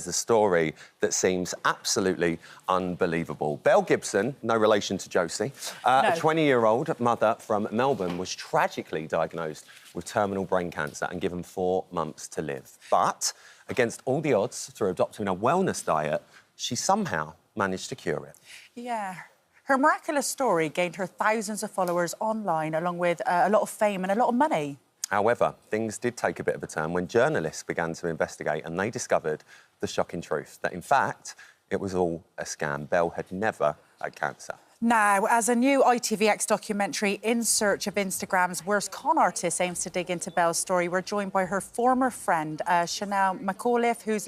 is a story that seems absolutely unbelievable. Belle Gibson, no relation to Josie, a 20-year-old mother from Melbourne was tragically diagnosed with terminal brain cancer and given 4 months to live. But against all the odds, through adopting a wellness diet, she somehow managed to cure it. Yeah. Her miraculous story gained her thousands of followers online, along with a lot of fame and a lot of money. However, things did take a bit of a turn when journalists began to investigate and they discovered the shocking truth that, in fact, it was all a scam. Belle had never had cancer. Now, as a new ITVX documentary, In Search of Instagram's Worst Con Artist, aims to dig into Belle's story, we're joined by her former friend, Chanel McAuliffe, who's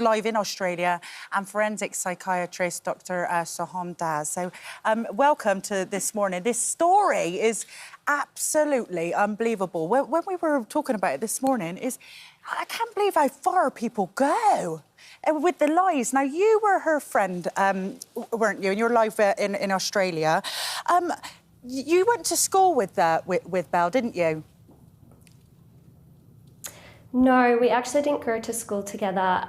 live in Australia, and forensic psychiatrist, Dr. Soham Daz. So, welcome to this morning. This story is absolutely unbelievable. When we were talking about it this morning, I can't believe how far people go with the lies. Now, you were her friend, weren't you? And you're live in Australia. You went to school with Belle, didn't you? No, we actually didn't go to school together.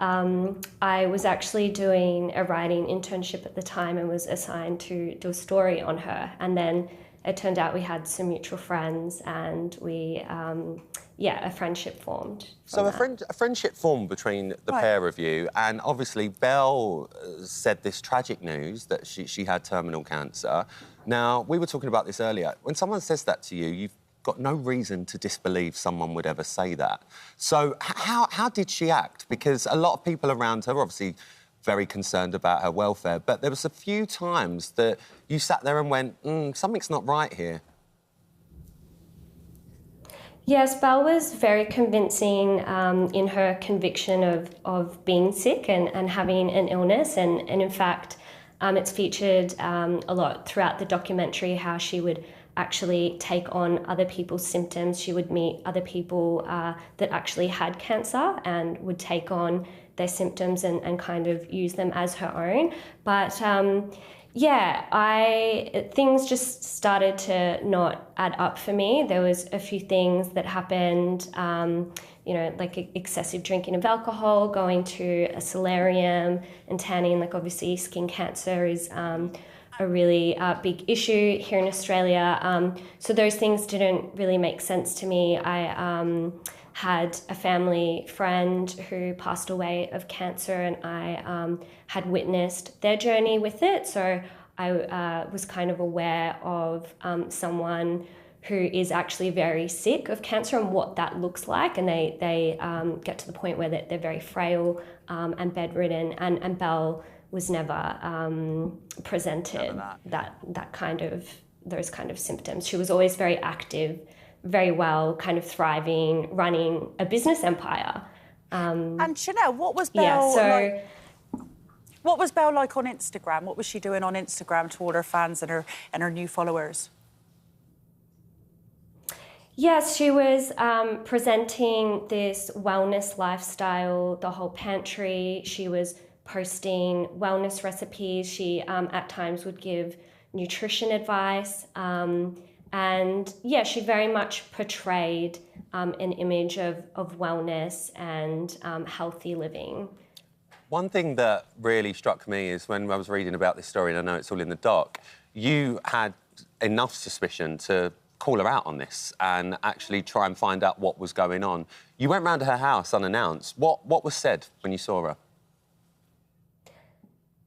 I was actually doing a writing internship at the time and was assigned to do a story on her. And then it turned out we had some mutual friends and we, a friendship formed. So a friendship formed between the pair of you, and obviously Belle said this tragic news that she had terminal cancer. Now, we were talking about this earlier. When someone says that to you, you've got no reason to disbelieve someone would ever say that. So how did she act? Because a lot of people around her, obviously, very concerned about her welfare, but there was a few times that you sat there and went, something's not right here. Yes, Belle was very convincing in her conviction of being sick and having an illness, and in fact, it's featured a lot throughout the documentary how she would actually take on other people's symptoms. She would meet other people that actually had cancer and would take on their symptoms and kind of use them as her own. But things just started to not add up for me. There was a few things that happened, like excessive drinking of alcohol, going to a solarium and tanning. Like, obviously skin cancer is a really big issue here in Australia. So those things didn't really make sense to me. I had a family friend who passed away of cancer, and I had witnessed their journey with it. So I was kind of aware of someone who is actually very sick of cancer and what that looks like. And they get to the point where they're very frail and bedridden. And Belle was never presented those kind of symptoms. She was always very active, very well, kind of thriving, running a business empire. And Chanel, what was Belle like? What was Belle like on Instagram? What was she doing on Instagram to all her fans and her new followers? Yes, she was presenting this wellness lifestyle, the whole pantry. She was posting wellness recipes. She at times would give nutrition advice. She very much portrayed an image of wellness and healthy living. One thing that really struck me is when I was reading about this story, and I know it's all in the doc, you had enough suspicion to call her out on this and actually try and find out what was going on. You went round to her house unannounced. What was said when you saw her?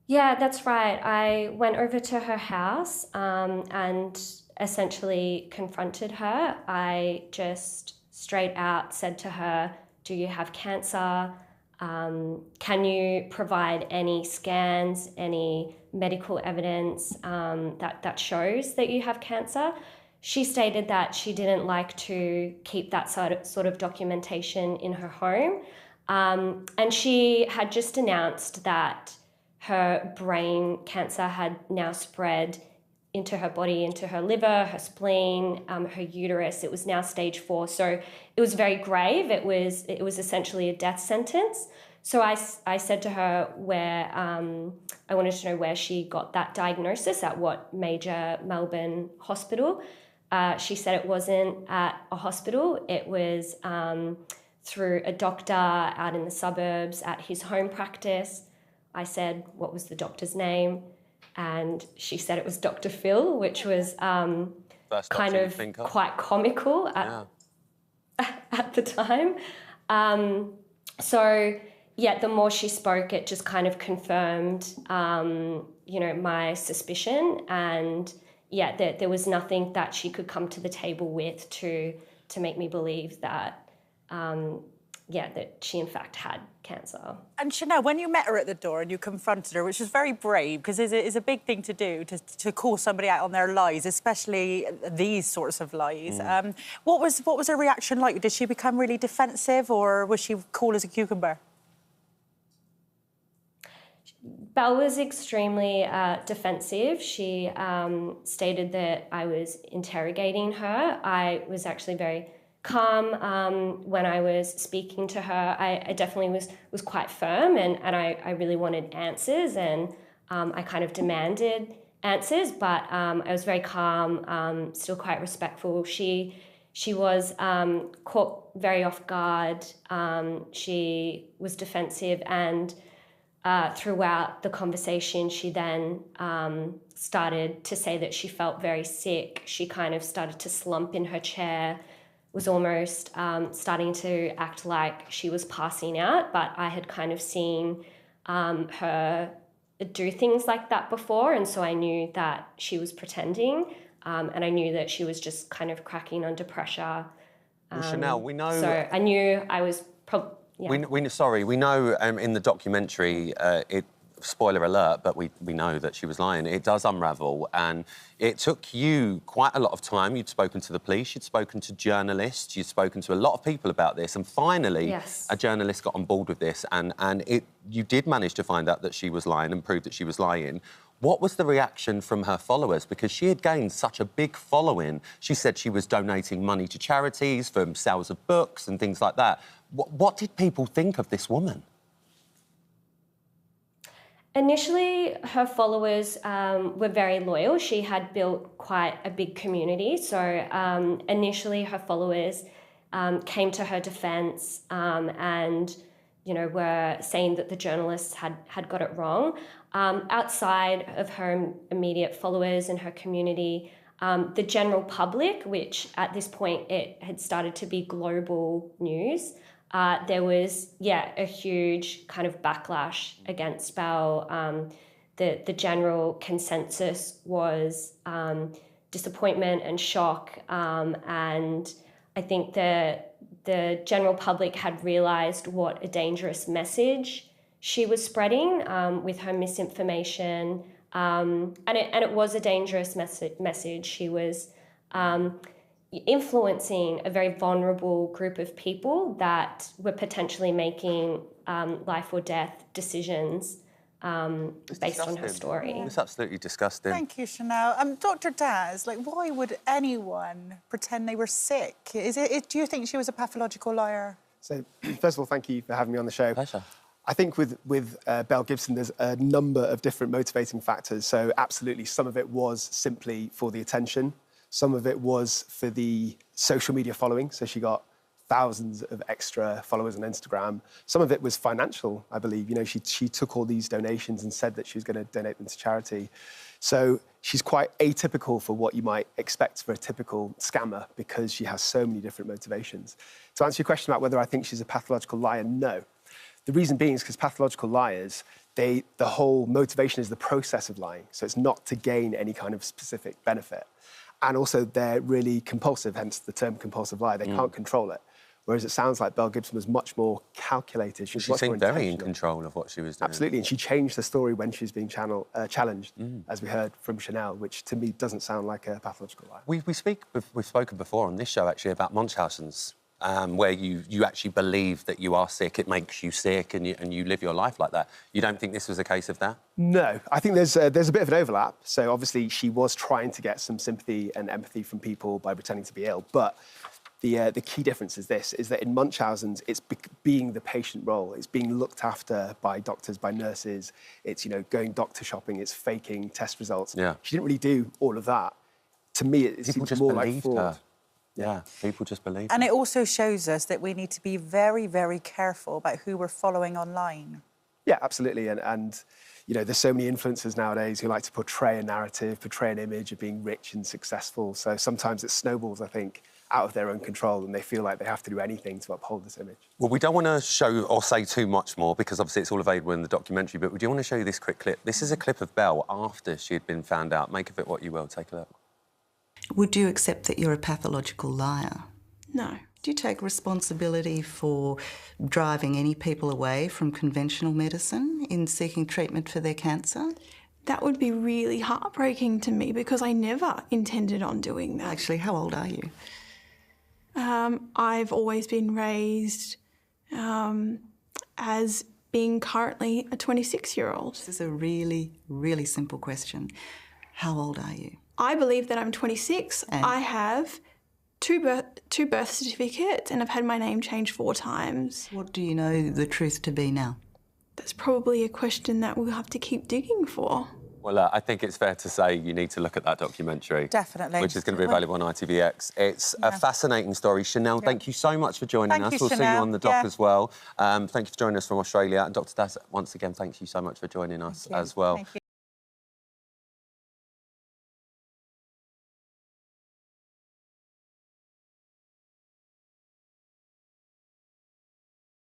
Yeah, that's right. I went over to her house and essentially confronted her. I just straight out said to her, "Do you have cancer? Can you provide any scans, any medical evidence that shows that you have cancer?" She stated that she didn't like to keep that sort of documentation in her home. And she had just announced that her brain cancer had now spread into her body, into her liver, her spleen, her uterus. It was now stage 4. So it was very grave. It was essentially a death sentence. So I said to her where I wanted to know where she got that diagnosis, at what major Melbourne hospital. She said it wasn't at a hospital. It was through a doctor out in the suburbs at his home practice. I said, what was the doctor's name? And she said it was Dr. Phil, which was kind of quite comical at the time. So, yeah, the more she spoke, it just kind of confirmed, you know, my suspicion. And, yeah, there was nothing that she could come to the table with to make me believe that, that she in fact had cancer. And Chanel, when you met her at the door and you confronted her, which was very brave, because it's a big thing to do, to call somebody out on their lies, especially these sorts of lies. What was her reaction like? Did she become really defensive, or was she cool as a cucumber? Belle was extremely defensive. She stated that I was interrogating her. I was actually very calm when I was speaking to her. I definitely was quite firm, and I really wanted answers, and I kind of demanded answers, but I was very calm, still quite respectful. She was caught very off guard. She was defensive, and throughout the conversation, she then started to say that she felt very sick. She kind of started to slump in her chair, was almost starting to act like she was passing out, but I had kind of seen her do things like that before, and so I knew that she was pretending, and I knew that she was just kind of cracking under pressure. Well, Chanel, we know... So I knew I was yeah. We know in the documentary, spoiler alert, but we know that she was lying. It does unravel, and it took you quite a lot of time. You'd spoken to the police, you'd spoken to journalists, you'd spoken to a lot of people about this, and finally, a journalist got on board with this, and you did manage to find out that she was lying and prove that she was lying. What was the reaction from her followers? Because she had gained such a big following. She said she was donating money to charities for sales of books and things like that. What did people think of this woman? Initially, her followers were very loyal. She had built quite a big community. So initially, her followers came to her defence and, you know, were saying that the journalists had got it wrong. Outside of her immediate followers and her community, the general public, which at this point it had started to be global news, there was, a huge kind of backlash against Belle. The general consensus was disappointment and shock, and I think the general public had realised what a dangerous message she was spreading with her misinformation, and it was a dangerous message. She was influencing a very vulnerable group of people that were potentially making life or death decisions based on her story. It's absolutely disgusting. Thank you, Chanel. Dr. Daz, why would anyone pretend they were sick? Do you think she was a pathological liar? So, first of all, thank you for having me on the show. Pleasure. I think with Belle Gibson, there's a number of different motivating factors. So, absolutely, some of it was simply for the attention. Some of it was for the social media following. So she got thousands of extra followers on Instagram. Some of it was financial, I believe. You know, she took all these donations and said that she was going to donate them to charity. So she's quite atypical for what you might expect for a typical scammer because she has so many different motivations. To answer your question about whether I think she's a pathological liar, no. The reason being is because pathological liars, the whole motivation is the process of lying. So it's not to gain any kind of specific benefit. And also, they're really compulsive, hence the term compulsive liar. They can't control it. Whereas it sounds like Belle Gibson was much more calculated. She seemed very in control of what she was doing. Absolutely, and she changed the story when she was being challenged, as we heard from Chanel, which to me doesn't sound like a pathological liar. We've spoken before on this show, actually, about Munchausen's, where you actually believe that you are sick, it makes you sick, and you live your life like that. You don't think this was a case of that? No, I think there's a bit of an overlap. So obviously she was trying to get some sympathy and empathy from people by pretending to be ill, but the key difference is this, is that in Munchausen's, it's being the patient role. It's being looked after by doctors, by nurses. It's, you know, going doctor shopping. It's faking test results. Yeah. She didn't really do all of that. To me, it seems more like fraud. Yeah, people just believe And it. it also shows us that we need to be very, very careful about who we're following online. Yeah, absolutely. And you know, there's so many influencers nowadays who like to portray a narrative, portray an image of being rich and successful. So sometimes it snowballs, I think, out of their own control, and they feel like they have to do anything to uphold this image. Well, we don't want to show or say too much more because obviously it's all available in the documentary, but we do want to show you this quick clip. This is a clip of Belle after she had been found out. Make of it what you will. Take a look. Would you accept that you're a pathological liar? No. Do you take responsibility for driving any people away from conventional medicine in seeking treatment for their cancer? That would be really heartbreaking to me because I never intended on doing that. Actually, how old are you? I've always been raised as being currently a 26-year-old. This is a really, really simple question. How old are you? I believe that I'm 26. And? I have two birth certificates and I've had my name changed 4 times. What do you know the truth to be now? That's probably a question that we'll have to keep digging for. Well, I think it's fair to say you need to look at that documentary. Definitely. Which is going to be available on ITVX. It's a fascinating story. Chanel, thank you so much for joining us. We'll see you on the doc as well. Thank you for joining us from Australia. And Dr. Das, once again, thank you so much for joining us as well. Thank you.